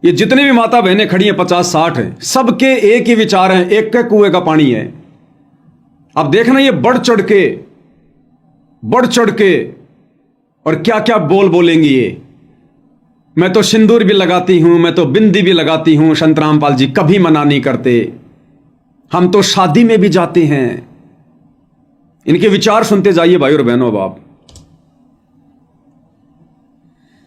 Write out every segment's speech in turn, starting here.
ये जितनी भी माता बहनें खड़ी हैं 50-60 हैं, सबके एक ही विचार हैं, एक के कुएं का पानी है। अब देखना ये बढ़ चढ़ के और क्या क्या बोलेंगी ये। मैं तो सिंदूर भी लगाती हूं, मैं तो बिंदी भी लगाती हूं, संत रामपाल जी कभी मना नहीं करते, हम तो शादी में भी जाते हैं। इनके विचार सुनते जाइए भाई और बहनों। अब आप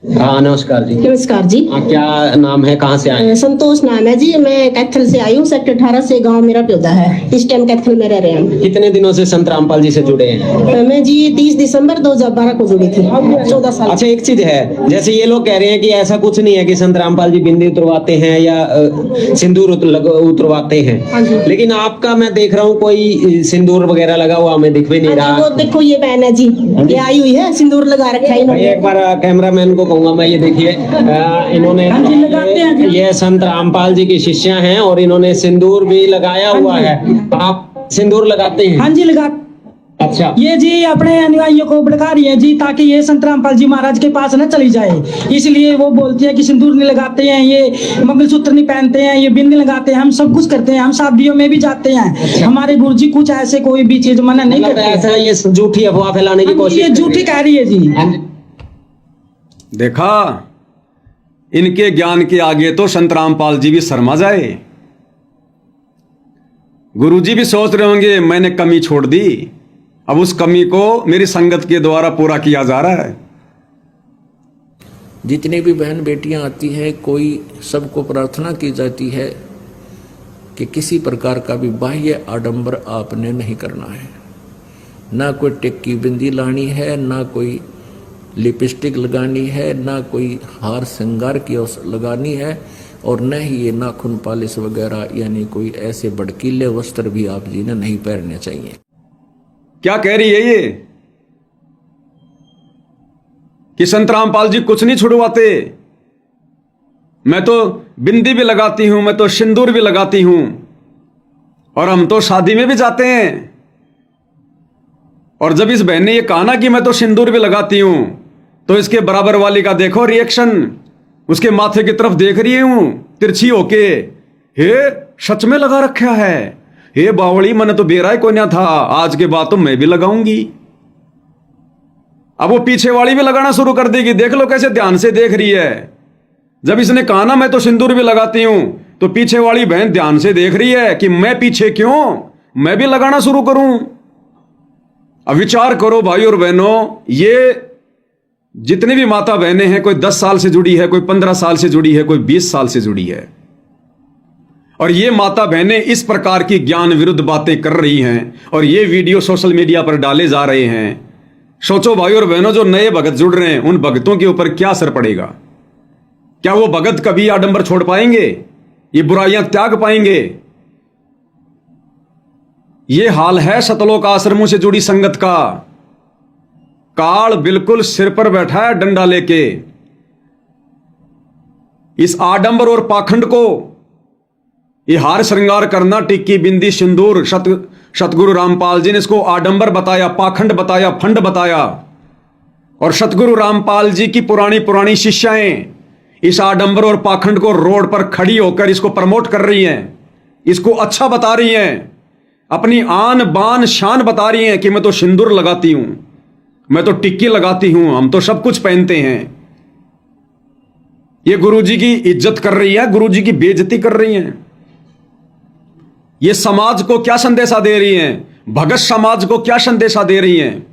हाँ नमस्कार जी। नमस्कार जी। क्या नाम है, कहाँ से आए? संतोष नाम है जी। मैं कैथल से आई हूँ। सेक्टर 18 से गांव मेरा प्योदा है। इस टाइम कैथल में रह रहे हैं। कितने दिनों से संत रामपाल जी से जुड़े हैं? मैं जी 30 दिसंबर 2012 को जुड़ी थी, 14 साल। अच्छा, एक चीज है, जैसे ये लोग कह रहे हैं कि ऐसा कुछ नहीं है कि संत रामपाल जी बिंदी उतरवाते हैं या सिंदूर उतरवाते हैं, लेकिन आपका मैं देख रहा हूँ कोई सिंदूर वगैरह लगा हुआ हमें दिख भी नहीं रहा। वो देखो ये बहन है जी, ये आई हुई है, सिंदूर लगा रखा है इन्होंने। एक बार कैमरामैन को कहूंगा मैं, ये देखिए इन्होंने ये संत रामपाल जी की शिष्या हैं और इन्होंने सिंदूर भी लगाया हुआ है। आप सिंदूर लगाते हैं? हाँ जी लगा। अच्छा, ये जी अपने अनुयायियों को भड़का रही है जी, ताकि ये संत रामपाल जी महाराज के पास न चली जाए, इसलिए वो बोलती है कि सिंदूर नहीं लगाते हैं, ये मंगलसूत्र नहीं पहनते हैं, ये बिंदी लगाते हैं, हम सब कुछ करते हैं, हम शादियों में भी जाते हैं। अच्छा। हमारे गुरुजी कुछ ऐसे कोई भी चीज मना नहीं करते। ऐसा ये झूठी अफवाह फैलाने की कोशिश, ये झूठी कह रही है जी। देखा, इनके ज्ञान के आगे तो संत रामपाल जी भी शर्मा जाए। गुरुजी भी सोच रहे होंगे मैंने कमी छोड़ दी, अब उस कमी को मेरी संगत के द्वारा पूरा किया जा रहा है। जितनी भी बहन बेटियां आती हैं, कोई सबको प्रार्थना की जाती है कि किसी प्रकार का भी बाह्य आडंबर आपने नहीं करना है। ना कोई टिक्की बिंदी लानी है, ना कोई लिपस्टिक लगानी है, ना कोई हार श्रृंगार की लगानी है, और न ही ये नाखून पालिश वगैरह यानी कोई ऐसे भड़कीले वस्त्र भी आप जी ने नहीं पहनने चाहिए। क्या कह रही है ये कि संत रामपाल जी कुछ नहीं छुड़वाते, मैं तो बिंदी भी लगाती हूं, मैं तो सिंदूर भी लगाती हूं, और हम तो शादी में भी जाते हैं। और जब इस बहन ने ये कहा ना कि मैं तो सिंदूर भी लगाती हूं, तो इसके बराबर वाली का देखो रिएक्शन, उसके माथे की तरफ देख रही हूं तिरछी होके, हे सच में लगा रखा है, हे बावड़ी मैंने तो बेरा ही कोई ना था, आज के बाद तो मैं भी लगाऊंगी। अब वो पीछे वाली भी लगाना शुरू कर देगी, देख लो कैसे ध्यान से देख रही है। जब इसने कहा ना मैं तो सिंदूर भी लगाती हूं, तो पीछे वाली बहन ध्यान से देख रही है कि मैं पीछे क्यों, मैं भी लगाना शुरू करूं। अब विचार करो भाई और बहनों, ये जितनी भी माता बहनें हैं, कोई 10 साल से जुड़ी है, कोई 15 साल से जुड़ी है, कोई 20 साल से जुड़ी है, और ये माता बहनें इस प्रकार की ज्ञान विरुद्ध बातें कर रही हैं और ये वीडियो सोशल मीडिया पर डाले जा रहे हैं। सोचो भाई और बहनों, जो नए भगत जुड़ रहे हैं उन भगतों के ऊपर क्या असर पड़ेगा? क्या वो भगत कभी आडंबर छोड़ पाएंगे? ये बुराइयां त्याग पाएंगे? ये हाल है सतलोक आश्रमों से जुड़ी संगत का। काल बिल्कुल सिर पर बैठा है डंडा लेके। इस आडंबर और पाखंड को, ये हार श्रृंगार करना, टिक्की बिंदी सिंदूर, सतगुरु रामपाल जी ने इसको आडंबर बताया, पाखंड बताया, फंड बताया। और सतगुरु रामपाल जी की पुरानी पुरानी शिष्याएं इस आडंबर और पाखंड को रोड पर खड़ी होकर इसको प्रमोट कर रही हैं, इसको अच्छा बता रही हैं, अपनी आन बान शान बता रही हैं कि मैं तो सिंदूर लगाती हूं, मैं तो टिक्की लगाती हूं, हम तो सब कुछ पहनते हैं। ये गुरुजी की इज्जत कर रही है, गुरुजी की बेइज्जती कर रही हैं। ये समाज को क्या संदेशा दे रही हैं? भगत समाज को क्या संदेशा दे रही हैं?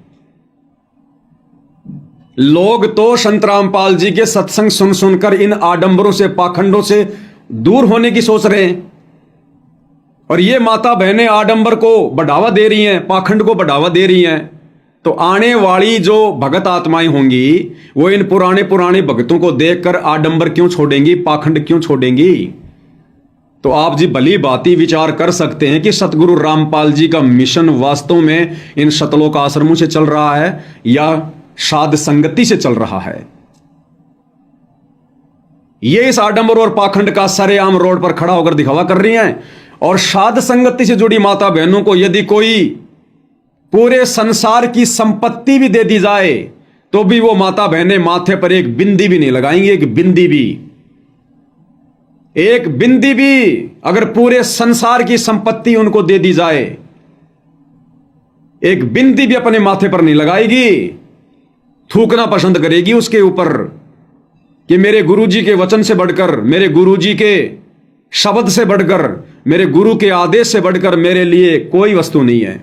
लोग तो संत रामपाल जी के सत्संग सुन सुनकर इन आडंबरों से, पाखंडों से दूर होने की सोच रहे हैं, और ये माता बहनें आडंबर को बढ़ावा दे रही हैं, पाखंड को बढ़ावा दे रही हैं। तो आने वाली जो भगत आत्माएं होंगी वो इन पुराने पुराने भगतों को देखकर आडंबर क्यों छोड़ेंगी, पाखंड क्यों छोड़ेंगी? तो आप जी भली भांति विचार कर सकते हैं कि सतगुरु रामपाल जी का मिशन वास्तव में इन सतलोक आश्रमों से चल रहा है या साध संगति से चल रहा है। ये इस आडंबर और पाखंड का सरेआम रोड पर खड़ा होकर दिखावा कर रही हैं, और साध संगति से जुड़ी माता बहनों को यदि कोई पूरे संसार की संपत्ति भी दे दी जाए तो भी वो माता बहनें माथे पर एक बिंदी भी नहीं लगाएंगी, एक बिंदी भी। एक बिंदी भी अगर पूरे संसार की संपत्ति उनको दे दी जाए, एक बिंदी भी अपने माथे पर नहीं लगाएगी, थूकना पसंद करेगी उसके ऊपर कि मेरे गुरुजी के वचन से बढ़कर, मेरे गुरुजी के शब्द से बढ़कर, मेरे गुरु के आदेश से बढ़कर मेरे लिए कोई वस्तु नहीं है।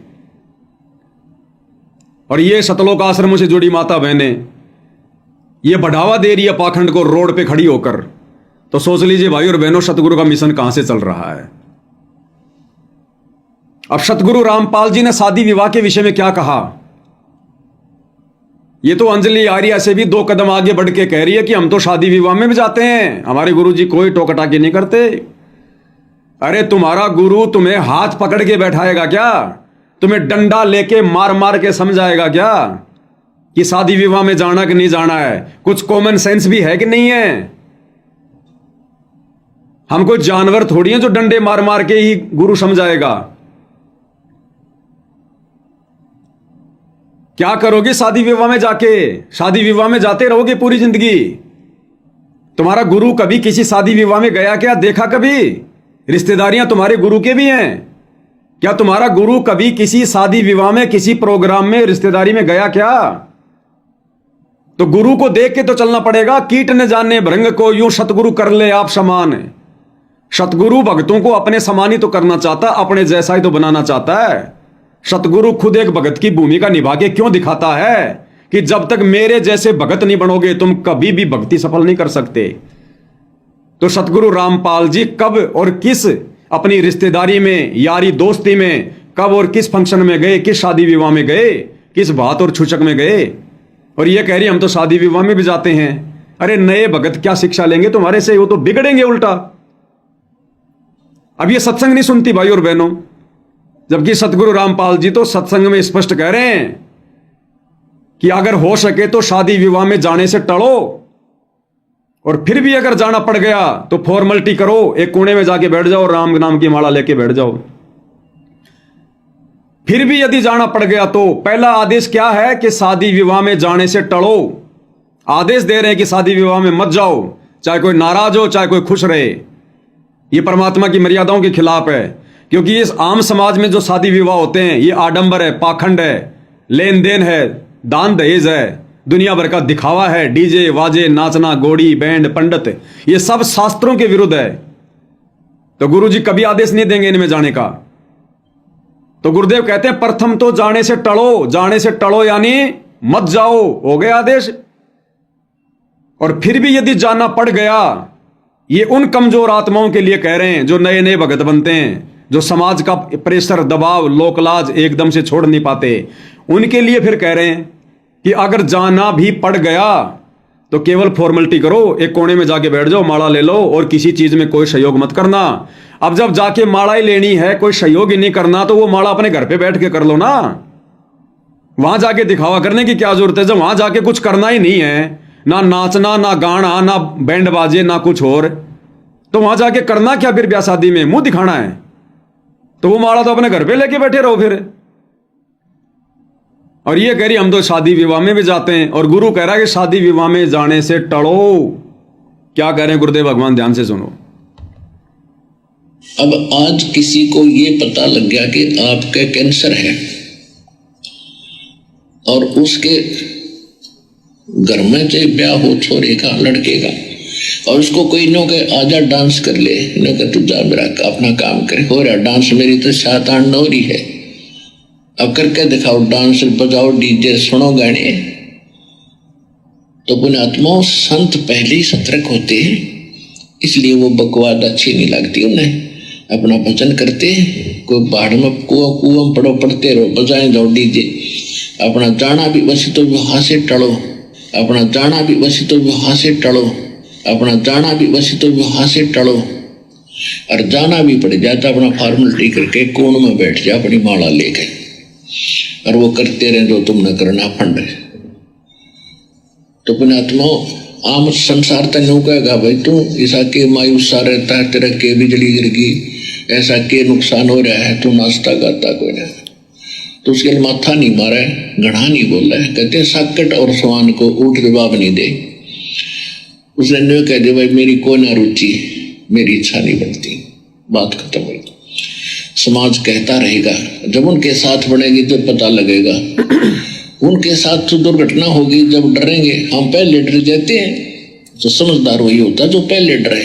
और ये सतलोक आश्रमों से जुड़ी माता बहनें ये बढ़ावा दे रही है पाखंड को रोड पे खड़ी होकर, तो सोच लीजिए भाई और बहनों सतगुरु का मिशन कहां से चल रहा है। अब सतगुरु रामपाल जी ने शादी विवाह के विषय में क्या कहा, ये तो अंजलि आर्या से भी 2 कदम आगे बढ़ के कह रही है कि हम तो शादी विवाह में भी जाते हैं, हमारे गुरुजी कोई टोकटाकी नहीं करते। अरे तुम्हारा गुरु तुम्हें हाथ पकड़ के बैठाएगा क्या, तुम्हें डंडा लेके मार मार के समझाएगा क्या कि शादी विवाह में जाना कि नहीं जाना है? कुछ कॉमन सेंस भी है कि नहीं है? हम कोई जानवर थोड़ी हैं जो डंडे मार मार के ही गुरु समझाएगा। क्या करोगे शादी विवाह में जाके? शादी विवाह में जाते रहोगे पूरी जिंदगी। तुम्हारा गुरु कभी किसी शादी विवाह में गया क्या? देखा कभी? रिश्तेदारियां तुम्हारे गुरु के भी हैं क्या? तुम्हारा गुरु कभी किसी शादी विवाह में, किसी प्रोग्राम में, रिश्तेदारी में गया क्या? तो गुरु को देख के तो चलना पड़ेगा। कीट न जाने भृंग को यूं सतगुरु कर ले आप समान। सतगुरु भक्तों को अपने समान ही तो करना चाहता, अपने जैसा ही तो बनाना चाहता है। सतगुरु खुद एक भगत की भूमिका निभा के क्यों दिखाता है कि जब तक मेरे जैसे भगत नहीं बनोगे तुम कभी भी भक्ति सफल नहीं कर सकते। तो सतगुरु रामपाल जी कब और किस अपनी रिश्तेदारी में, यारी दोस्ती में, कब और किस फंक्शन में गए, किस शादी विवाह में गए, किस बात और छूचक में गए, और ये कह रही हम तो शादी विवाह में भी जाते हैं। अरे नए भगत क्या शिक्षा लेंगे तुम्हारे से? वो तो बिगड़ेंगे उल्टा। अब ये सत्संग नहीं सुनती भाई और बहनों, जबकि सतगुरु रामपाल जी तो सत्संग में स्पष्ट कह रहे हैं कि अगर हो सके तो शादी विवाह में जाने से टलो, और फिर भी अगर जाना पड़ गया तो फॉर्मेलिटी करो, एक कोने में जाके बैठ जाओ, राम नाम की माला लेके बैठ जाओ। फिर भी यदि जाना पड़ गया तो पहला आदेश क्या है कि शादी विवाह में जाने से टलो। आदेश दे रहे हैं कि शादी विवाह में मत जाओ, चाहे कोई नाराज हो चाहे कोई खुश रहे। ये परमात्मा की मर्यादाओं के खिलाफ है, क्योंकि इस आम समाज में जो शादी विवाह होते हैं ये आडंबर है, पाखंड है, लेन देन है, दान दहेज है, दुनिया भर का दिखावा है, डीजे वाजे, नाचना, घोड़ी बैंड, पंडित, ये सब शास्त्रों के विरुद्ध है। तो गुरुजी कभी आदेश नहीं देंगे इनमें जाने का। तो गुरुदेव कहते हैं प्रथम तो जाने से टलो, जाने से टलो यानी मत जाओ, हो गया आदेश। और फिर भी यदि जाना पड़ गया, ये उन कमजोर आत्माओं के लिए कह रहे हैं जो नए नए भगत बनते हैं, जो समाज का प्रेशर, दबाव, लोकलाज एकदम से छोड़ नहीं पाते, उनके लिए फिर कह रहे हैं कि अगर जाना भी पड़ गया तो केवल फॉर्मेलिटी करो, एक कोने में जाके बैठ जाओ, माला ले लो और किसी चीज में कोई सहयोग मत करना। अब जब जाके माला ही लेनी है, कोई सहयोग ही नहीं करना, तो वो माला अपने घर पे बैठ के कर लो ना। वहां जाके दिखावा करने की क्या जरूरत है जब वहां जाके कुछ करना ही नहीं है, ना नाचना, ना गाना, ना बैंड बाजे, ना कुछ और, तो वहां जाके करना क्या? फिर ब्याह शादी में मुंह दिखाना है? तो वो माला तो अपने घर पे लेके बैठे रहो फिर। और ये कह रही हम तो शादी विवाह में भी जाते हैं, और गुरु कह रहा है कि शादी विवाह में जाने से टलो। क्या कह रहे हैं गुरुदेव भगवान, ध्यान से सुनो। अब आज किसी को ये पता लग गया कि आपका कैंसर है और उसके घर में चाहे ब्याह हो छोरे का, लड़के का, और उसको कोई नो के आजा डांस कर ले, नो के तू जा मेरा अपना काम करे, हो रहा डांस, मेरी तो 7-8 नौरी है, अब करके दिखाओ, डांस बजाओ, डीजे सुनो, गाने। तो पुण्यात्माओं, संत पहले ही सतर्क होते हैं, इसलिए वो बकवाद अच्छी नहीं लगती उन्हें। अपना भजन करते, कोई बाढ़ में कुआं पड़ो, पड़ते रहो, बजाए जाओ डीजे। अपना जाना भी वैसे तो वहां से टलो, अपना जाना भी वैसे तो वहां से टलो, अपना जाना भी वैसे तो वहां से टलो। और जाना भी पड़ जाता अपना फॉर्मेलिटी करके कोण में बैठ जा अपनी माला लेके, और वो करते रहे जो तुम न करना फंड। तो पुण्यात्माओं, आम संसार तनु कहेगा भाई तू ऐसा के मायूसा रहता है, तेरा के बिजली गिर गई, ऐसा के नुकसान हो रहा है, तू नाचता गाता कोई ना। तो उसके लिए माथा नहीं मारा है, गढ़ा नहीं बोला है। कहते साकट और सवान को ऊट जवाब नहीं दे। उसने न कह दे भाई मेरी को ना रुचि, मेरी इच्छा नहीं बनती, बात खत्म हुई। समाज कहता रहेगा, जब उनके साथ बढ़ेंगे तो पता लगेगा। उनके साथ तो दुर्घटना होगी जब डरेंगे। हम पहले डर जाते हैं, तो समझदार वही होता जो पहले डरे।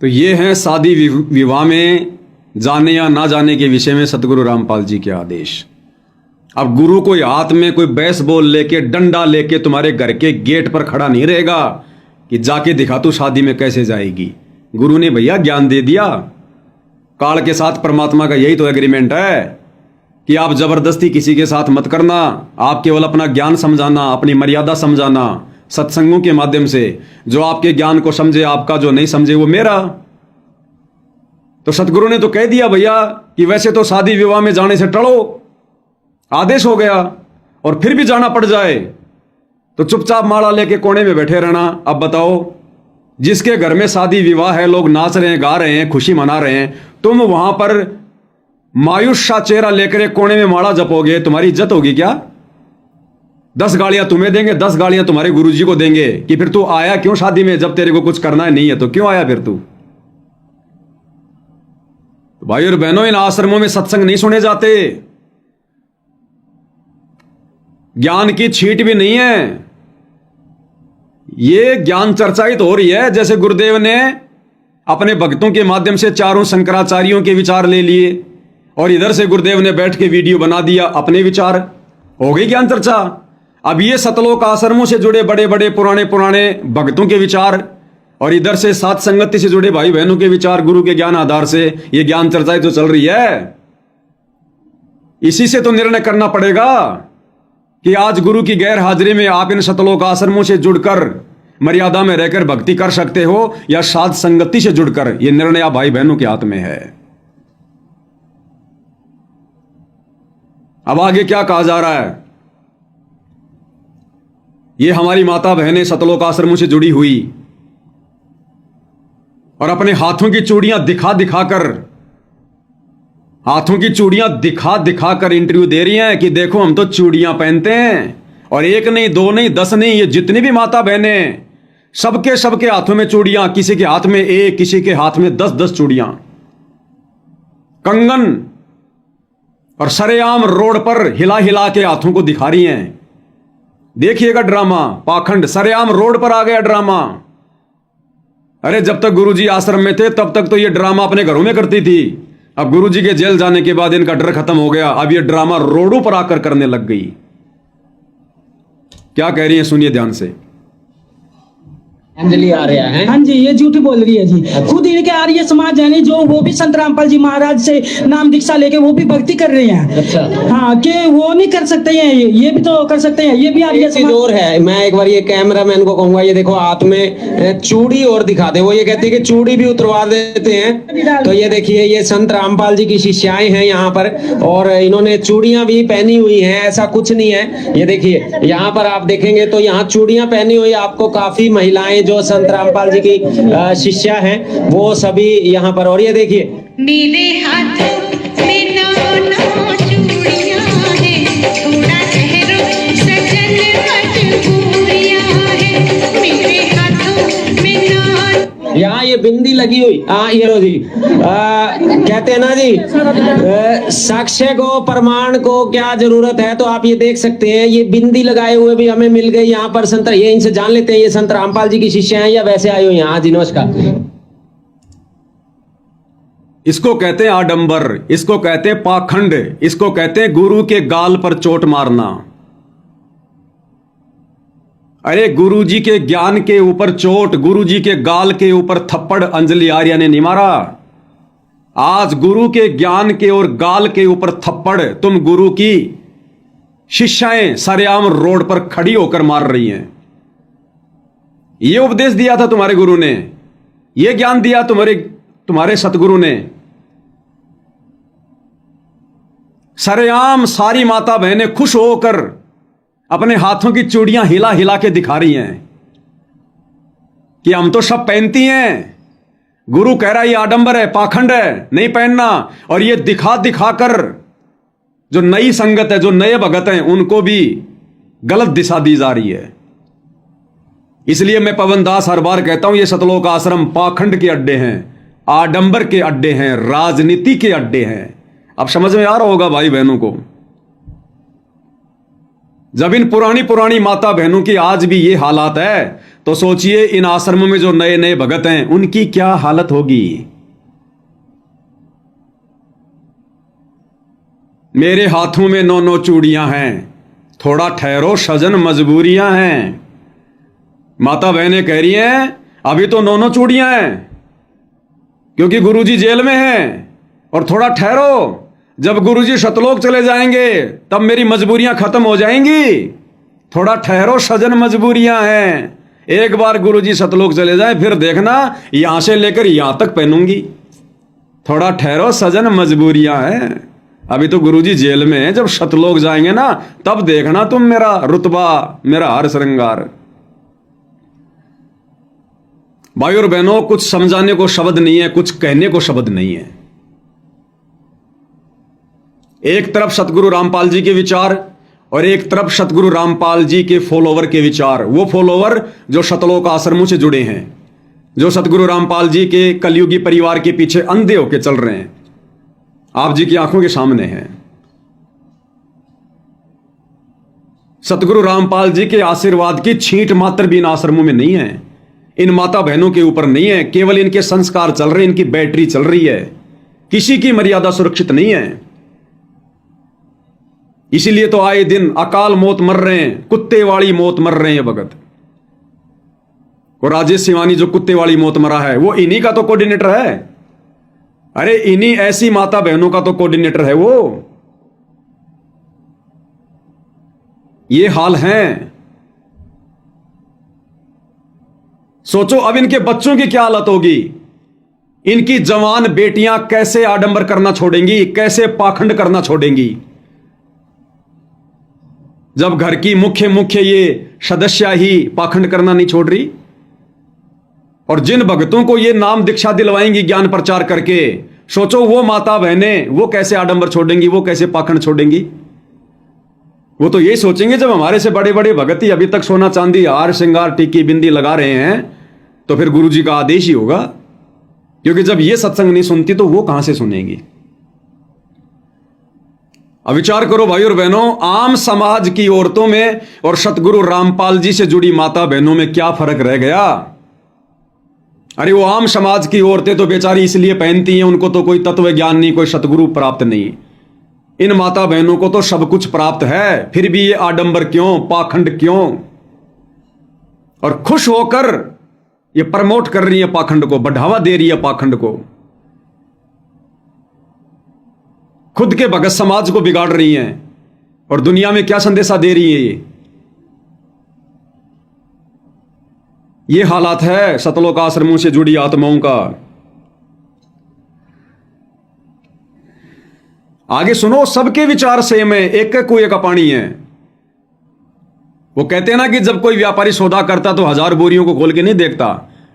तो ये हैं शादी विवाह में जाने या ना जाने के विषय में सतगुरु रामपाल जी के आदेश। अब गुरु कोई हाथ में कोई बेसबॉल लेके डंडा लेके तुम्हारे घर के गेट पर खड़ा नहीं रहेगा कि जाके दिखा तू शादी में कैसे जाएगी। गुरु ने भैया ज्ञान दे दिया। काल के साथ परमात्मा का यही तो एग्रीमेंट है कि आप जबरदस्ती किसी के साथ मत करना, आप केवल अपना ज्ञान समझाना, अपनी मर्यादा समझाना, सत्संगों के माध्यम से। जो आपके ज्ञान को समझे आपका, जो नहीं समझे वो मेरा। तो सतगुरु ने तो कह दिया भैया कि वैसे तो शादी विवाह में जाने से टलो, आदेश हो गया, और फिर भी जाना पड़ जाए तो चुपचाप माला लेके कोने में बैठे रहना। अब बताओ, जिसके घर में शादी विवाह है, लोग नाच रहे हैं, गा रहे हैं, खुशी मना रहे हैं, तुम वहां पर मायूस सा चेहरा लेकर कोने में माला जपोगे, तुम्हारी इज्जत होगी क्या? 10 गालियां तुम्हें देंगे, 10 गालियां तुम्हारे गुरुजी को देंगे कि फिर तू आया क्यों शादी में, जब तेरे को कुछ करना है नहीं है तो क्यों आया फिर तू? तो भाई और बहनों, इन आश्रमों में सत्संग नहीं सुने जाते, ज्ञान की छींट भी नहीं है। ये ज्ञान चर्चा ही तो हो रही है। जैसे गुरुदेव ने अपने भक्तों के माध्यम से चारों शंकराचार्यों के विचार ले लिए और इधर से गुरुदेव ने बैठ के वीडियो बना दिया, अपने विचार, हो गई ज्ञान चर्चा। अब ये सतलोक आश्रमों से जुड़े बड़े बड़े पुराने भक्तों के विचार और इधर से सात संगति से जुड़े भाई बहनों के विचार, गुरु के ज्ञान आधार से ये ज्ञान चर्चाएं तो चल रही है। इसी से तो निर्णय करना पड़ेगा कि आज गुरु की गैर हाजिरी में आप इन सतलोक आश्रमों से जुड़कर मर्यादा में रहकर भक्ति कर सकते हो या साध संगति से जुड़कर। यह निर्णय आप भाई बहनों के हाथ में है। अब आगे क्या कहा जा रहा है? ये हमारी माता बहनें सतलोक आश्रमों से जुड़ी हुई और अपने हाथों की चूड़ियां दिखा दिखा कर इंटरव्यू दे रही हैं कि देखो हम तो चूड़ियां पहनते हैं। और एक नहीं, दो नहीं, 10 नहीं, ये जितनी भी माता बहनें, सबके हाथों में चूड़ियां, किसी के हाथ में 1, किसी के हाथ में 10 चूड़ियां, कंगन, और सरेआम रोड पर हिला के हाथों को दिखा रही हैं। देखिएगा ड्रामा, पाखंड, सरेआम रोड पर आ गया ड्रामा। अरे जब तक गुरुजी आश्रम में थे तब तक तो ये ड्रामा अपने घरों में करती थी। अब गुरुजी के जेल जाने के बाद इनका डर खत्म हो गया, अब ये ड्रामा रोडों पर आकर करने लग गई। क्या कह रही है सुनिए ध्यान से। अंजलि आ रहा है। हाँ जी, ये झूठी बोल रही है जी। खुद इनके आर्य समाज है नहीं, जो वो भी संत रामपाल जी महाराज से नाम दीक्षा लेके वो भी भक्ति कर रहे हैं। अच्छा, हाँ, कि वो नहीं कर सकते हैं, ये भी तो कर सकते हैं, ये भी आर्य समाज और है। मैं एक बार ये कैमरा मैन को कहूंगा, ये देखो हाथ में चूड़ी और दिखा दे। वो ये कहते हैं कि चूड़ी भी उतरवा देते हैं। तो ये देखिए, ये संत रामपाल जी की शिष्याएं हैं यहाँ पर और इन्होंने चूड़ियां भी पहनी हुई हैं, ऐसा कुछ नहीं है। ये देखिए यहाँ पर आप देखेंगे तो यहाँ चूड़ियां पहनी हुई आपको काफी महिलाएं जो संत रामपाल जी की शिष्या हैं वो सभी यहाँ पर। और ये देखिए, मेरे हाथों में नौ चूड़ियां हैं, थोड़ा ठहरो सजन मजबूरियां हैं, मेरे हाथों में नौ। यहाँ ये बिंदी लगी हुई। हाँ ये लो जी, कहते हैं ना जी, साक्ष्य को, प्रमाण को क्या जरूरत है। तो आप ये देख सकते हैं, ये बिंदी लगाए हुए भी हमें मिल गई यहाँ पर। संत, ये इनसे जान लेते हैं ये संत रामपाल जी की शिष्य हैं या वैसे आए हुए यहाँ। जी नमस्कार। इसको कहते हैं आडंबर, इसको कहते हैं पाखंड, इसको कहते हैं गुरु के गाल पर चोट मारना। अरे गुरुजी के ज्ञान के ऊपर चोट, गुरुजी के गाल के ऊपर थप्पड़ अंजलि आर्या ने नहीं मारा। आज गुरु के ज्ञान के और गाल के ऊपर थप्पड़ तुम गुरु की शिष्याएं सरेआम रोड पर खड़ी होकर मार रही हैं। ये उपदेश दिया था तुम्हारे गुरु ने, ये ज्ञान दिया तुम्हारे सतगुरु ने। सरेआम सारी माता बहनें खुश होकर अपने हाथों की चूड़ियां हिला के दिखा रही हैं कि हम तो सब पहनती हैं। गुरु कह रहा है ये आडंबर है, पाखंड है, नहीं पहनना। और ये दिखा कर जो नई संगत है, जो नए भगत हैं, उनको भी गलत दिशा दी जा रही है। इसलिए मैं पवन दास हर बार कहता हूं ये सतलोक आश्रम पाखंड के अड्डे हैं, आडंबर के अड्डे हैं, राजनीति के अड्डे हैं। अब समझ में आ रहा होगा भाई बहनों को। जब इन पुरानी पुरानी माता बहनों की आज भी ये हालात है, तो सोचिए इन आश्रमों में जो नए नए भगत हैं उनकी क्या हालत होगी। मेरे हाथों में 9 चूड़ियां हैं, थोड़ा ठहरो सजन मजबूरियां हैं। माता बहनें कह रही हैं अभी तो 9 चूड़ियां हैं क्योंकि गुरुजी जेल में हैं, और थोड़ा ठहरो, जब गुरुजी सतलोक चले जाएंगे तब मेरी मजबूरियां खत्म हो जाएंगी। थोड़ा ठहरो सजन मजबूरियां हैं। एक बार गुरुजी सतलोक चले जाए फिर देखना यहां से लेकर यहां तक पहनूंगी। थोड़ा ठहरो सजन मजबूरियां हैं। अभी तो गुरुजी जेल में है, जब सतलोक जाएंगे ना तब देखना तुम मेरा रुतबा, मेरा हर श्रृंगार। भाई और बहनों, कुछ समझाने को शब्द नहीं है, कुछ कहने को शब्द नहीं है। एक तरफ सतगुरु रामपाल जी के विचार और एक तरफ सतगुरु रामपाल जी के फॉलोवर के विचार। वो फॉलोवर जो सतलोक आश्रमों से जुड़े हैं, जो सतगुरु रामपाल जी के कलयुगी परिवार के पीछे अंधे होकर चल रहे हैं, आप जी की आंखों के सामने हैं। सतगुरु रामपाल जी के आशीर्वाद की छींट मात्र भी इन आश्रमों में नहीं है, इन माता बहनों के ऊपर नहीं है। केवल इनके संस्कार चल रहे हैं, इनकी बैटरी चल रही है, किसी की मर्यादा सुरक्षित नहीं है। इसीलिए तो आए दिन अकाल मौत मर रहे हैं, कुत्ते वाली मौत मर रहे हैं भगत। और राजेश सिवानी जो कुत्ते वाली मौत मरा है वो इन्हीं का तो कोऑर्डिनेटर है। अरे इन्हीं ऐसी माता बहनों का तो कोऑर्डिनेटर है वो। ये हाल है। सोचो अब इनके बच्चों की क्या हालत होगी। इनकी जवान बेटियां कैसे आडंबर करना छोड़ेंगी, कैसे पाखंड करना छोड़ेंगी, जब घर की मुख्य ये सदस्य ही पाखंड करना नहीं छोड़ रही। और जिन भक्तों को ये नाम दीक्षा दिलवाएंगी ज्ञान प्रचार करके, सोचो वो माता बहनें वो कैसे आडंबर छोड़ेंगी, वो कैसे पाखंड छोड़ेंगी। वो तो यही सोचेंगे जब हमारे से बड़े बड़े भगत ही अभी तक सोना चांदी हार श्रृंगार टीकी बिंदी लगा रहे हैं तो फिर गुरु जी का आदेश ही होगा, क्योंकि जब ये सत्संग नहीं सुनती तो वो कहां से सुनेंगी। अब विचार करो भाई और बहनों, आम समाज की औरतों में और सतगुरु रामपाल जी से जुड़ी माता बहनों में क्या फर्क रह गया। अरे वो आम समाज की औरतें तो बेचारी इसलिए पहनती हैं, उनको तो कोई तत्व ज्ञान नहीं, कोई सतगुरु प्राप्त नहीं। इन माता बहनों को तो सब कुछ प्राप्त है, फिर भी ये आडंबर क्यों, पाखंड क्यों। और खुश होकर ये प्रमोट कर रही है पाखंड को, बढ़ावा दे रही है पाखंड को, खुद के भगत समाज को बिगाड़ रही हैं। और दुनिया में क्या संदेशा दे रही है ये हालात है सतलोक आश्रमों से जुड़ी आत्माओं का। आगे सुनो, सबके विचार सेम है, एक एक कुएं का पानी है। वो कहते हैं ना कि जब कोई व्यापारी सौदा करता तो 1000 बोरियों को खोल के नहीं देखता,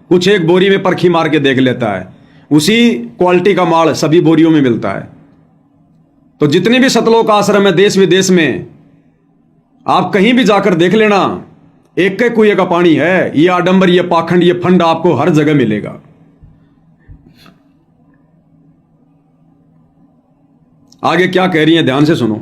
कुछ एक बोरी में परखी मार के देख लेता है। उसी क्वालिटी का माल सभी बोरियों में मिलता है। तो जितने भी सतलोक आश्रम है देश विदेश में, आप कहीं भी जाकर देख लेना, एक एक कुएं का पानी है। ये आडंबर, ये पाखंड, ये फंड आपको हर जगह मिलेगा। आगे क्या कह रही है ध्यान से सुनो।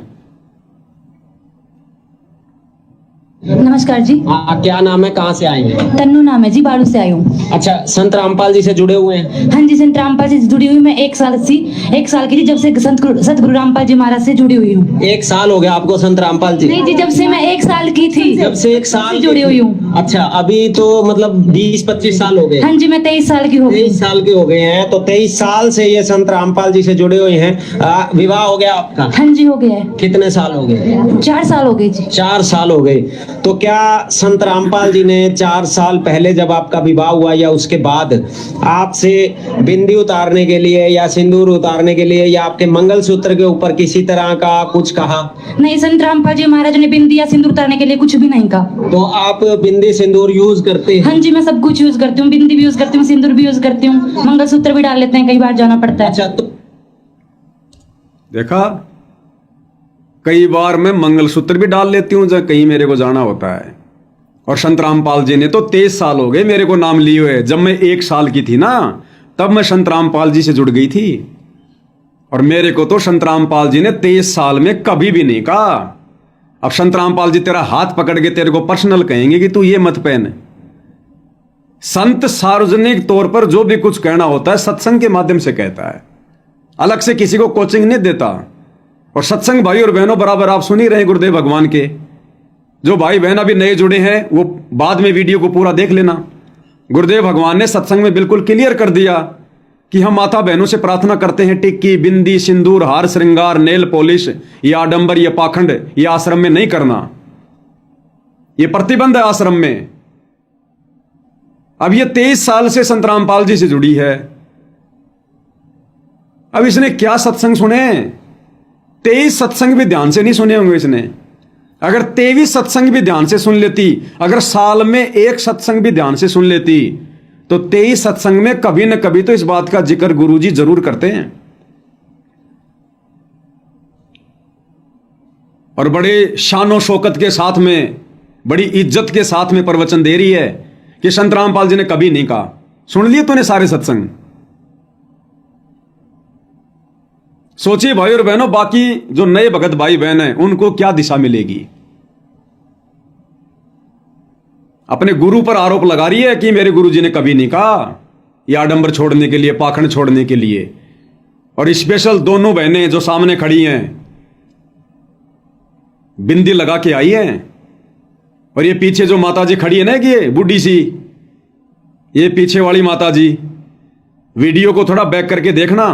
नमस्कार जी। हाँ, क्या नाम है, कहाँ से आए हैं? तन्नू नाम है जी, बाड़ू से आई हूँ। अच्छा, संत रामपाल जी से जुड़े हुए हैं? हाँ जी, संत रामपाल जी से जुड़ी हुई मैं 1 साल की थी, जब से सतगुरु रामपाल जी महाराज से जुड़ी हुई हूँ। 1 साल हो गया आपको संत रामपाल जी? नहीं जी, जब से मैं 1 साल की थी, जब से 1 साल जुड़ी हुई हूँ। अच्छा, अभी तो मतलब 20-25 साल हो गए? हाँ जी, मैं 23 साल की हो गई। 23 साल के हो गए हैं। तो 23 साल से ये संत रामपाल जी से जुड़े हुए हैं। विवाह हो गया आपका? हाँ जी, हो गया है। कितने साल हो गए? 4 साल हो गए जी। 4 साल हो गए। तो क्या संत रामपाल जी ने 4 साल पहले जब आपका विवाह हुआ या उसके बाद आपसे बिंदी उतारने के लिए या सिंदूर उतारने के लिए या आपके मंगलसूत्र के ऊपर किसी तरह का कुछ कहा? नहीं, संत रामपाल जी महाराज ने बिंदी या सिंदूर उतारने के लिए कुछ भी नहीं कहा। तो आप बिंदी सिंदूर यूज करते हैं? हाँ जी, मैं सब कुछ यूज करती हूँ, बिंदी भी यूज करती हूँ, सिंदूर भी यूज करती हूँ, मंगलसूत्र भी डाल लेते हैं, कई बार जाना पड़ता है। अच्छा, तो देखा, कई बार मैं मंगलसूत्र भी डाल लेती हूं जब कहीं मेरे को जाना होता है। और संत रामपाल जी ने तो 23 साल हो गए मेरे को नाम लिए हुए। जब मैं 1 साल की थी ना, तब मैं संत रामपाल जी से जुड़ गई थी, और मेरे को तो संत रामपाल जी ने 23 साल में कभी भी नहीं कहा। अब संत रामपाल जी तेरा हाथ पकड़ के तेरे को पर्सनल कहेंगे कि तू ये मत पहन। संत सार्वजनिक तौर पर जो भी कुछ कहना होता है सत्संग के माध्यम से कहता है, अलग से किसी को कोचिंग नहीं देता। और सत्संग भाई और बहनों बराबर आप सुन ही रहे गुरुदेव भगवान के। जो भाई बहन अभी नए जुड़े हैं वो बाद में वीडियो को पूरा देख लेना। गुरुदेव भगवान ने सत्संग में बिल्कुल क्लियर कर दिया कि हम माता बहनों से प्रार्थना करते हैं टिक्की, बिंदी, सिंदूर, हार श्रृंगार, नेल पॉलिश, या आडंबर, या पाखंड, ये आश्रम में नहीं करना। ये प्रतिबंध है आश्रम में। अब ये 23 साल से संत रामपाल जी से जुड़ी है। अब इसने क्या सत्संग सुने? 23 सत्संग भी ध्यान से नहीं सुने होंगे इसने। अगर 23 सत्संग भी ध्यान से सुन लेती, अगर साल में 1 सत्संग भी ध्यान से सुन लेती, तो 23 सत्संग में कभी न कभी तो इस बात का जिक्र गुरुजी जरूर करते हैं। और बड़े शानो शौकत के साथ में, बड़ी इज्जत के साथ में प्रवचन दे रही है कि संत रामपाल जी ने कभी नहीं कहा। सुन लिए तूने सारे सत्संग? सोचिए भाई और बहनों, बाकी जो नए भगत भाई बहन हैं उनको क्या दिशा मिलेगी? अपने गुरु पर आरोप लगा रही है कि मेरे गुरुजी ने कभी नहीं कहा, यह आडंबर छोड़ने के लिए, पाखंड छोड़ने के लिए। और स्पेशल दोनों बहनें जो सामने खड़ी हैं बिंदी लगा के आई हैं, और ये पीछे जो माता जी खड़ी है ना, कि ये बूढ़ी सी, ये पीछे वाली माता जी, वीडियो को थोड़ा बैक करके देखना।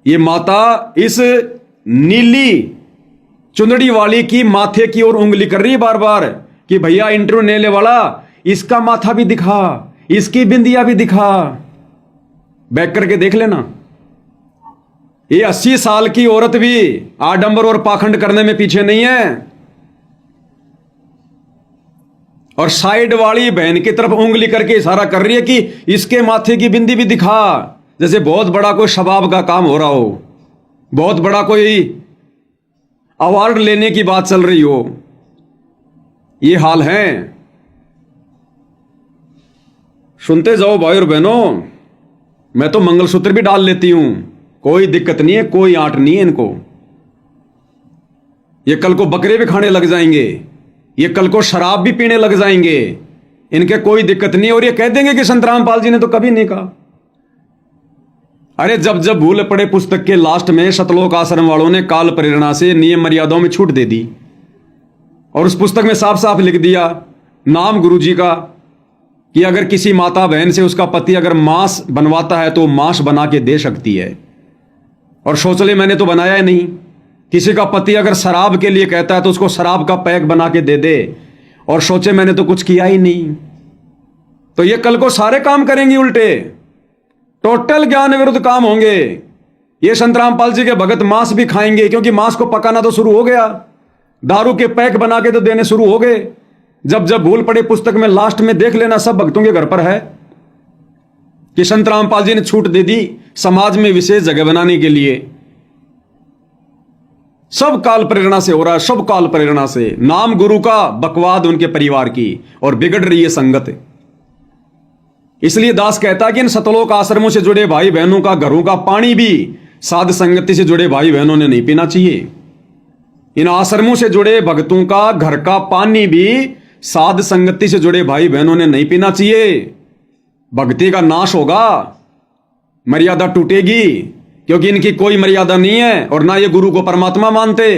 ये माता इस नीली चुंदड़ी वाली की माथे की ओर उंगली कर रही है बार बार कि भैया इंटरव्यू लेने वाला, इसका माथा भी दिखा, इसकी बिंदिया भी दिखा। बैक करके देख लेना। ये 80 साल की औरत भी आडंबर और पाखंड करने में पीछे नहीं है। और साइड वाली बहन की तरफ उंगली करके इशारा कर रही है कि इसके माथे की बिंदी भी दिखा, जैसे बहुत बड़ा कोई शबाब का काम हो रहा हो, बहुत बड़ा कोई अवार्ड लेने की बात चल रही हो। ये हाल है। सुनते जाओ भाई और बहनों। मैं तो मंगलसूत्र भी डाल लेती हूं, कोई दिक्कत नहीं है, कोई आंट नहीं है इनको। ये कल को बकरे भी खाने लग जाएंगे, ये कल को शराब भी पीने लग जाएंगे, इनके कोई दिक्कत नहीं। और ये कह देंगे कि संत रामपाल जी ने तो कभी नहीं कहा। अरे जब जब भूल पड़े पुस्तक के लास्ट में सतलोक आश्रम वालों ने काल प्रेरणा से नियम मर्यादाओं में छूट दे दी, और उस पुस्तक में साफ साफ लिख दिया नाम गुरुजी का कि अगर किसी माता बहन से उसका पति अगर मांस बनवाता है तो मांस बना के दे सकती है। और सोच ले, मैंने तो बनाया ही नहीं। किसी का पति अगर शराब के लिए कहता है तो उसको शराब का पैक बना के दे दे, और सोचे मैंने तो कुछ किया ही नहीं। तो ये कल को सारे काम करेंगी उल्टे, टोटल ज्ञान विरुद्ध काम होंगे। ये संत रामपाल जी के भगत मांस भी खाएंगे, क्योंकि मांस को पकाना तो शुरू हो गया, दारू के पैक बना के तो देने शुरू हो गए। जब जब भूल पड़े पुस्तक में लास्ट में देख लेना, सब भक्तों के घर पर है कि संत रामपाल जी ने छूट दे दी समाज में विशेष जगह बनाने के लिए। सब काल प्रेरणा से हो रहा है, सब काल प्रेरणा से। नाम गुरु का, बकवाद उनके परिवार की, और बिगड़ रही है संगत। इसलिए दास कहता है कि इन सतलोक आश्रमों से जुड़े भाई बहनों का घरों का पानी भी साध संगति से जुड़े भाई बहनों ने नहीं पीना चाहिए। इन आश्रमों से जुड़े भक्तों का घर का पानी भी साध संगति से जुड़े भाई बहनों ने नहीं पीना चाहिए। भक्ति का नाश होगा, मर्यादा टूटेगी, क्योंकि इनकी कोई मर्यादा नहीं है, और ना ये गुरु को परमात्मा मानते,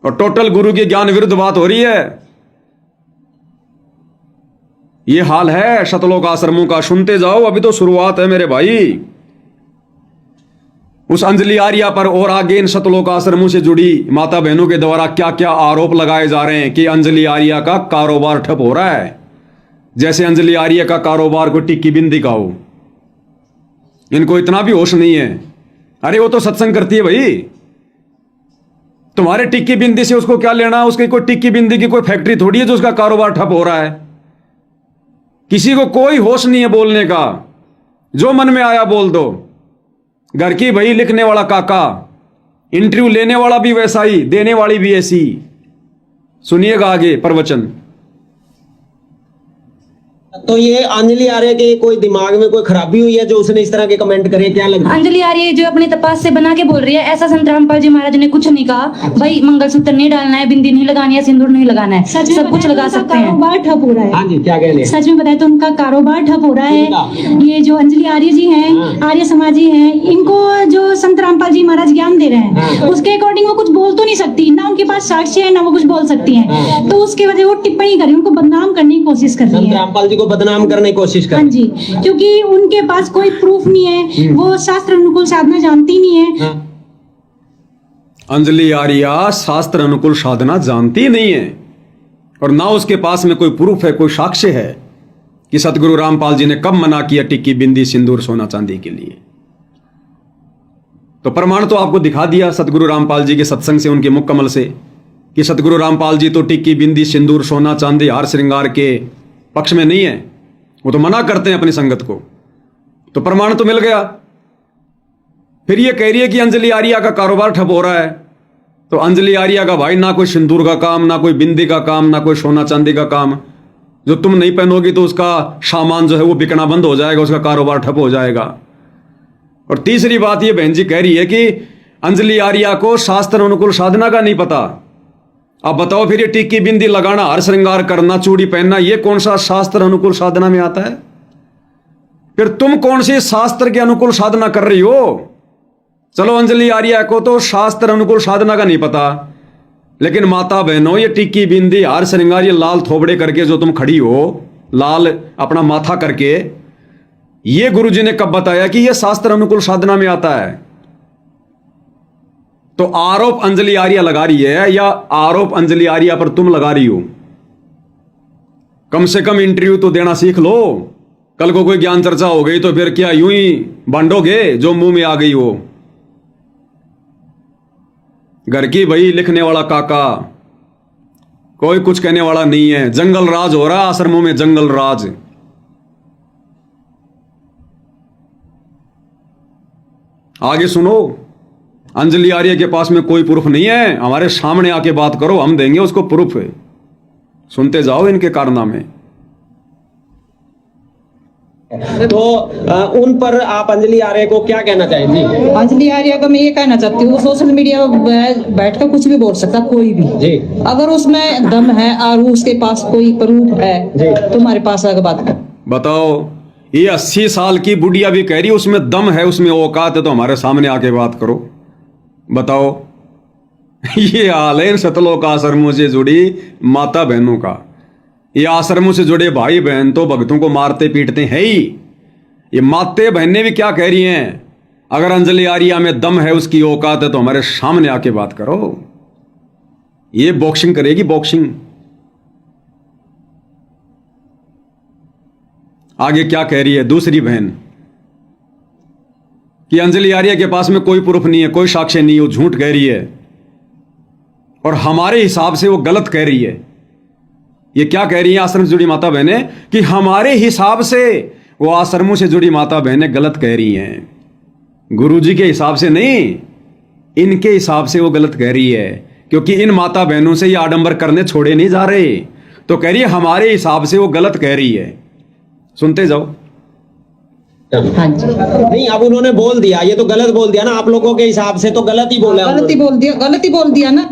और टोटल गुरु की ज्ञान विरुद्ध बात हो रही है। ये हाल है सतलोक आश्रमों का। सुनते जाओ, अभी तो शुरुआत है मेरे भाई। उस अंजलि आर्या पर और आगे इन सतलोक आश्रमों से जुड़ी माता बहनों के द्वारा क्या क्या आरोप लगाए जा रहे हैं कि अंजलि आर्या का कारोबार ठप हो रहा है, जैसे अंजलि आर्या का कारोबार को टिक्की बिंदी का हो। इनको इतना भी होश नहीं है। अरे वो तो सत्संग करती है भाई, तुम्हारे टिक्की बिंदी से उसको क्या लेना? उसकी कोई टिक्की बिंदी की कोई फैक्ट्री थोड़ी है जो उसका कारोबार ठप हो रहा है। किसी को कोई होश नहीं है बोलने का, जो मन में आया बोल दो। घर की भई लिखने वाला काका, इंटरव्यू लेने वाला भी वैसा ही, देने वाली भी ऐसी। सुनिएगा आगे प्रवचन। तो ये अंजलि आर्य के कोई दिमाग में कोई खराबी हुई है जो उसने इस तरह के कमेंट करे, क्या लगता है? अंजलि आर्य जो अपने तपास से बना के बोल रही है, ऐसा संत रामपाल जी महाराज ने कुछ नहीं कहा। भाई मंगलसूत्र नहीं डालना है, बिंदी नहीं लगानी है, सिंदूर नहीं लगाना है, सब कुछ लगा सकते हैं। कारोबार ठप हो रहा है। हाँ जी, क्या कह रहे हैं? सच में बताए तो उनका कारोबार ठप हो रहा है। ये जो अंजलि आर्य जी हैं, आर्य समाजी हैं, इनको जो संत रामपाल जी महाराज ज्ञान दे रहे हैं उसके अकॉर्डिंग वो कुछ बोल तो नहीं सकती, ना उनके पास साक्ष्य है ना वो कुछ बोल सकती हैं। तो उसकी वजह वो टिप्पणी कर रही है, उनको बदनाम करने की कोशिश कर रही संत है। रामपाल जी को बदनाम करने की कोशिश कर। हाँ जी, क्योंकि उनके पास कोई प्रूफ नहीं है, वो शास्त्र अनुकूल साधना जानती नहीं है। अंजलि आर्या शास्त्र अनुकूल साधना जानती नहीं है और ना उसके पास में कोई प्रूफ है, कोई साक्ष्य है कि सतगुरु रामपाल जी ने कब मना किया टिक्की बिंदी सिंदूर सोना चांदी के लिए। तो प्रमाण तो आपको दिखा दिया सतगुरु रामपाल जी के सत्संग से, उनके मुख कमल से, कि सतगुरु रामपाल जी तो टिक्की बिंदी सिंदूर सोना चांदी हार श्रृंगार के पक्ष में नहीं है, वो तो मना करते हैं अपनी संगत को। तो प्रमाण तो मिल गया। फिर ये कह रही है कि अंजलि आर्या का कारोबार ठप हो रहा है। तो अंजलि आर्या का भाई ना कोई सिंदूर का काम, ना कोई बिंदी का काम, ना कोई सोना चांदी का काम। जो तुम नहीं पहनोगी तो उसका सामान जो है वो बिकना बंद हो जाएगा, उसका कारोबार ठप हो जाएगा। और तीसरी बात ये बहन जी कह रही है कि अंजलि आर्या को शास्त्र अनुकूल साधना का नहीं पता। अब बताओ फिर ये टिक्की बिंदी लगाना, हर श्रृंगार करना, चूड़ी पहनना, ये कौन सा शास्त्र अनुकूल साधना में आता है? फिर तुम कौन सी शास्त्र के अनुकूल साधना कर रही हो? चलो अंजलि आर्या को तो शास्त्र अनुकूल साधना का नहीं पता, लेकिन माता बहनों ये टिक्की बिंदी हार श्रृंगार ये लाल थोबड़े करके जो तुम खड़ी हो, लाल अपना माथा करके, ये गुरुजी ने कब बताया कि ये शास्त्र अनुकूल साधना में आता है? तो आरोप अंजलि आर्या लगा रही है या आरोप अंजलि आर्या पर तुम लगा रही हो? कम से कम इंटरव्यू तो देना सीख लो। कल को कोई ज्ञान चर्चा हो गई तो फिर क्या यूं ही बांटोगे जो मुंह में आ गई हो? घर की भाई लिखने वाला काका, कोई कुछ कहने वाला नहीं है। जंगल राज हो रहा है आश्रमों में, जंगल राज। आगे सुनो, अंजलि आर्य के पास में कोई प्रूफ नहीं है, हमारे सामने आके बात करो, हम देंगे उसको प्रूफ है। सुनते जाओ इनके कारनामे। तो उन पर आप अंजलि आर्य को क्या कहना चाहेंगे? अंजलि आर्य का मैं ये कहना चाहती हूँ, सोशल मीडिया पर बैठकर कुछ भी बोल सकता कोई भी जी। अगर उसमें दम है और उसके पास कोई प्रूफ है तुम्हारे पास आगे बात कर। बताओ, ये 80 साल की बुढ़िया भी कह रही उसमें दम है, उसमें औकात है, तो हमारे सामने आके बात करो। बताओ, ये हाल है इन सतलोक आश्रमों से जुड़ी माता बहनों का। ये आश्रमों से जुड़े भाई बहन तो भक्तों को मारते पीटते हैं ही। ये माते बहनें भी क्या कह रही हैं? अगर अंजलि आर्या में दम है, उसकी औकात है, तो हमारे सामने आके बात करो। ये बॉक्सिंग करेगी, बॉक्सिंग। आगे क्या कह रही है दूसरी बहन कि अंजलि आर्या के पास में कोई प्रूफ नहीं है, कोई साक्ष्य नहीं है, वो झूठ कह रही है और हमारे हिसाब से वो गलत कह रही है। ये क्या कह रही है आश्रम से जुड़ी माता बहनें कि हमारे हिसाब से वो आश्रमों से जुड़ी माता बहनें गलत कह रही हैं। गुरुजी के हिसाब से नहीं, इनके हिसाब से वो गलत कह रही है, क्योंकि इन माता बहनों से ये आडंबर करने छोड़े नहीं जा रहे। तो कह रही है हमारे हिसाब से वो गलत कह रही है। सुनते जाओ। हाँ जी, नहीं, अब उन्होंने बोल दिया, ये तो गलत बोल दिया ना, आप लोगों के हिसाब से तो गलत ही बोला। गलत ही बोल दिया ना।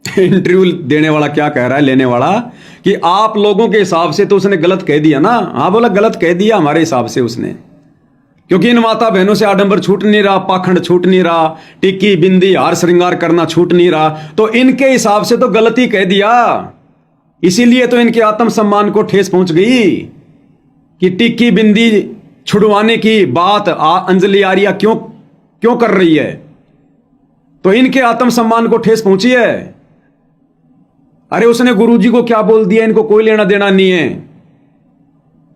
इंटरव्यू देने वाला क्या कह रहा है, लेने वाला, कि आप लोगों के हिसाब से तो उसने गलत कह दिया ना। हाँ बोला, गलत कह दिया हमारे हिसाब से उसने, क्योंकि इन माता बहनों से आडंबर छूट नहीं रहा, पाखंड छूट नहीं रहा, टिक्की बिंदी हार श्रृंगार करना छूट नहीं रहा, तो इनके हिसाब से तो गलती कह दिया। इसीलिए तो इनके आत्म सम्मान को ठेस पहुंच गई कि टिक्की बिंदी छुड़वाने की बात अंजलि आर्या क्यों कर रही है। तो इनके आत्म सम्मान को ठेस पहुंची है। अरे उसने गुरुजी को क्या बोल दिया, इनको कोई लेना देना नहीं है।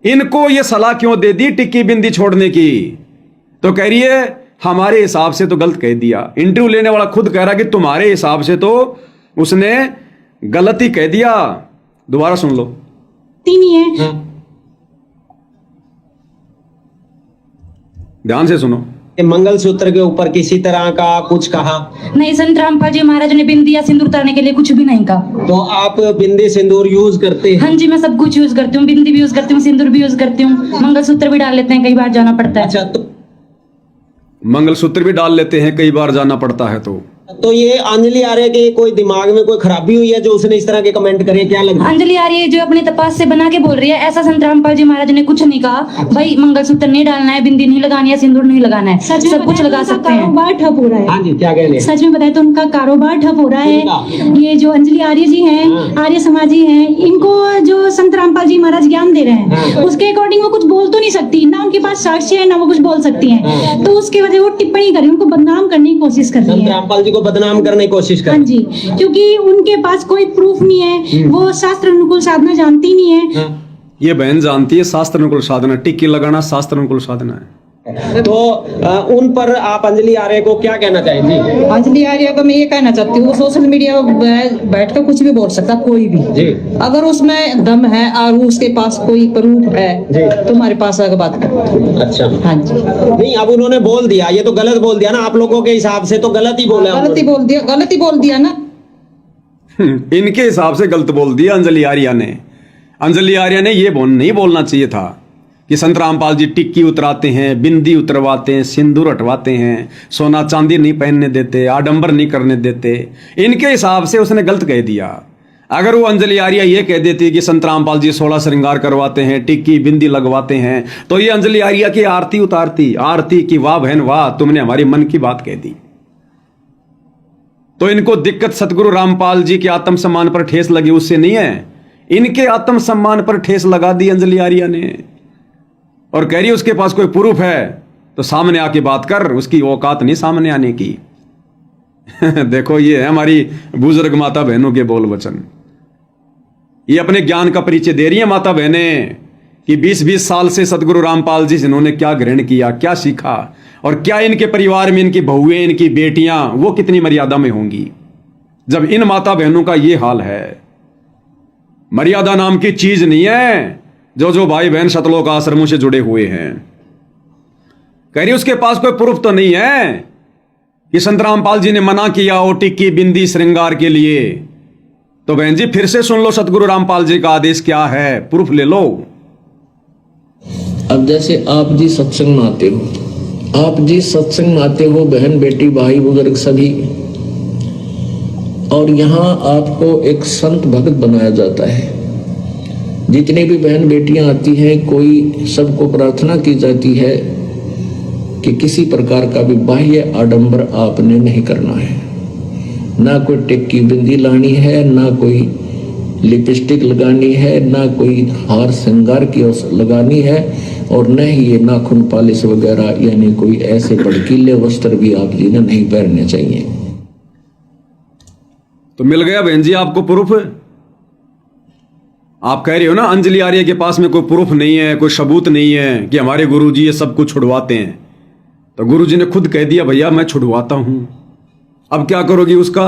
इनको ये सलाह क्यों दे दी टिक्की बिंदी छोड़ने की? तो कह रही है हमारे हिसाब से तो गलत कह दिया। इंटरव्यू लेने वाला खुद कह रहा कि तुम्हारे हिसाब से तो उसने गलती कह दिया। दोबारा सुन लो। नहीं है। ध्यान से सुनो। मंगलसूत्र के ऊपर किसी तरह का कुछ कहा? नहीं, संत रामपाल जी महाराज ने बिंदी या सिंदूर उतारने के लिए कुछ भी नहीं कहा। तो आप बिंदी सिंदूर यूज करते हैं? हाँ जी, मैं सब कुछ यूज करती हूँ, बिंदी भी यूज करती हूँ, सिंदूर भी यूज करती हूँ, मंगलसूत्र भी डाल लेते हैं, कई बार जाना पड़ता है। अच्छा, मंगलसूत्र भी डाल लेते हैं, कई बार जाना पड़ता है। तो ये अंजलि आर्य के कोई दिमाग में कोई खराबी हुई है जो उसने इस तरह के कमेंट करे? क्या लगता है? अंजलि आर्य जो अपने तपास से बना के बोल रही है, ऐसा संत रामपाल जी महाराज ने कुछ नहीं कहा। भाई मंगलसूत्र नहीं डालना है, बिंदी नहीं लगानी है, सिंदूर नहीं लगाना है, सब कुछ लगा सकते हैं। कारोबार ठप हो रहा है। हाँ जी, क्या कह रहे हैं? सच में बताए तो उनका कारोबार ठप हो रहा है। ये जो अंजलि आर्य जी हैं, आर्य समाजी हैं, इनको जो संत रामपाल जी महाराज ज्ञान दे रहे हैं उसके अकॉर्डिंग वो कुछ बोल तो नहीं सकती, ना उनके पास साक्ष्य है ना वो कुछ बोल सकती हैं। तो उसकी वजह वो टिप्पणी कर रही है, उनको बदनाम करने की कोशिश कर रही संत है। रामपाल जी को बदनाम करने की कोशिश कर? हाँ जी, क्योंकि उनके पास कोई प्रूफ नहीं है, वो शास्त्र अनुकूल साधना जानती नहीं है। ये बहन जानती है शास्त्र अनुकूल साधना, टिक्की लगाना शास्त्र अनुकूल साधना है। तो उन पर आप अंजलि आर्य को क्या कहना चाहेंगे? अंजलि आर्य को मैं ये कहना चाहती हूँ, वो सोशल मीडिया पर बैठ कर कुछ भी बोल सकता कोई भी जी। अगर उसमें दम है और उसके पास कोई प्रूफ है तो हमारे पास आगे बात करो। अच्छा, हाँ जी। नहीं, अब उन्होंने बोल दिया, ये तो गलत बोल दिया ना, आप लोगों के हिसाब से तो गलत ही बोला। गलत ही बोल दिया ना। इनके हिसाब से गलत बोल दिया अंजलि आर्य ने। अंजलि आर्य ने ये नहीं बोलना चाहिए था कि संत रामपाल जी टिक्की उतराते हैं, बिंदी उतरवाते हैं, सिंदूर हटवाते हैं, सोना चांदी नहीं पहनने देते, आडंबर नहीं करने देते। इनके हिसाब से उसने गलत कह दिया। अगर वो अंजलि आर्य ये कह देती कि संत रामपाल जी 16 श्रृंगार करवाते हैं, टिक्की बिंदी लगवाते हैं, तो ये अंजलि आर्य की आरती उतारती, आरती की वाह बहन वाह, तुमने हमारी मन की बात कह दी। तो इनको दिक्कत सतगुरु रामपाल जी के आत्मसम्मान पर ठेस लगी उससे नहीं है, इनके आत्मसम्मान पर ठेस लगा दी अंजलि आर्य ने। और कह रही उसके पास कोई प्रूफ है तो सामने आके बात कर, उसकी औकात नहीं सामने आने की। देखो, ये है हमारी बुजुर्ग माता बहनों के बोल वचन। ये अपने ज्ञान का परिचय दे रही है माता बहनें कि 20-20 साल से सतगुरु रामपाल जी जिन्होंने क्या ग्रहण किया, क्या सीखा, और क्या इनके परिवार में इनकी बहुएं, इनकी बेटियां, वो कितनी मर्यादा में होंगी जब इन माता बहनों का ये हाल है। मर्यादा नाम की चीज नहीं है जो भाई बहन सतलोक आश्रमों से जुड़े हुए हैं। कह रही उसके पास कोई प्रूफ तो नहीं है कि संत रामपाल जी ने मना किया हो टिक्की बिंदी श्रृंगार के लिए। तो बहन जी फिर से सुन लो सतगुरु रामपाल जी का आदेश क्या है, प्रूफ ले लो। अब जैसे आप जी सत्संग में आते हो, आप जी सत्संग में आते हो, बहन बेटी भाई बुजुर्ग सभी, और यहाँ आपको एक संत भक्त बनाया जाता है। जितनी भी बहन बेटियां आती हैं, कोई सबको प्रार्थना की जाती है कि किसी प्रकार का भी बाह्य आडंबर आपने नहीं करना है, ना कोई टिक्की बिंदी लानी है, ना कोई लिपस्टिक लगानी है, ना कोई हार श्रृंगार की लगानी है, और न ही ये नाखून पालिश वगैरह यानी कोई ऐसे भड़कीले वस्त्र भी आप जी ने नहीं पहनने चाहिए। तो मिल गया बहन जी आपको प्रूफ। आप कह रही हो ना अंजलि आर्य के पास में कोई प्रूफ नहीं है, कोई सबूत नहीं है कि हमारे गुरुजी ये सब कुछ छुड़वाते हैं। तो गुरुजी ने खुद कह दिया भैया मैं छुड़वाता हूं, अब क्या करोगी उसका?